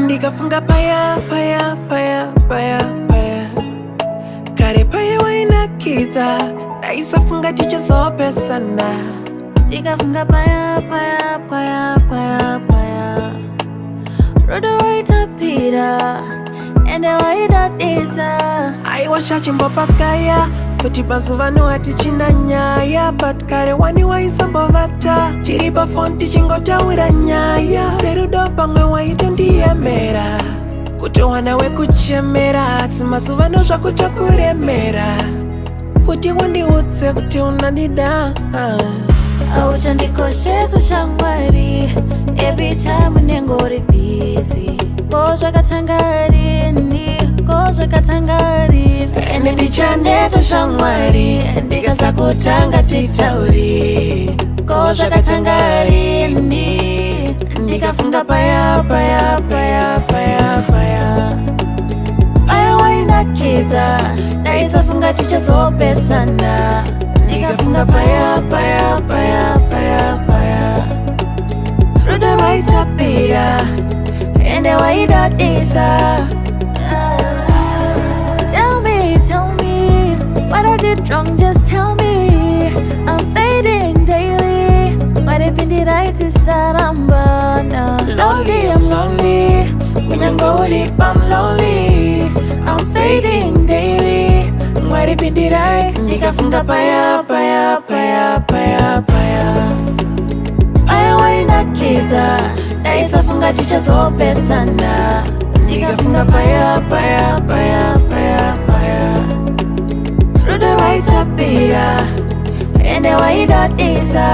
Ndikafunga paya, paya, paya, paya, paya. Kare paya wainakidza ndaisafunga tichizopesana. Ndikafunga paya, paya, paya, paya, paya. Rodo waitapira ende waidadisa. Aiwasha chimbopakaya kuti mazuvano hatichina nyaya, but kare wani waisambovata chiri pafoni tichingotaura nyaya. Serudo pamwe waitondiyemera kutowana wekuchemera, asi mazuvano zvakutokuremera kuti undiudze kuti unandida. Auchandikoshesa shamwari every time unenge uri busy. Kozvakatangarini, kozvakatangarini. Ene ndichanetsa shamwari ndikasakutanga titauri. Kozvakatangarini. Ndikafunga paya, paya, paya, paya, paya. Paya wainakidza ndaisafunga tichazopesana. Ndikafunga paya, paya, paya, paya, paya. Rudo rwaitapira ende waidadisa. Tell me what I did wrong, just tell me. I'm fading daily. What if did I tisarambana? Lonely, I'm lonely. Kunyangoli, I'm lonely. I'm fading daily. Mwaripidirai. Ndikafunga paya, paya, paya, paya, paya. Paya wainakidza ndaisafunga tichazopesana. Ndikafunga paya, paya, paya, paya, paya. Rudo rwaitapira ende waidadisa.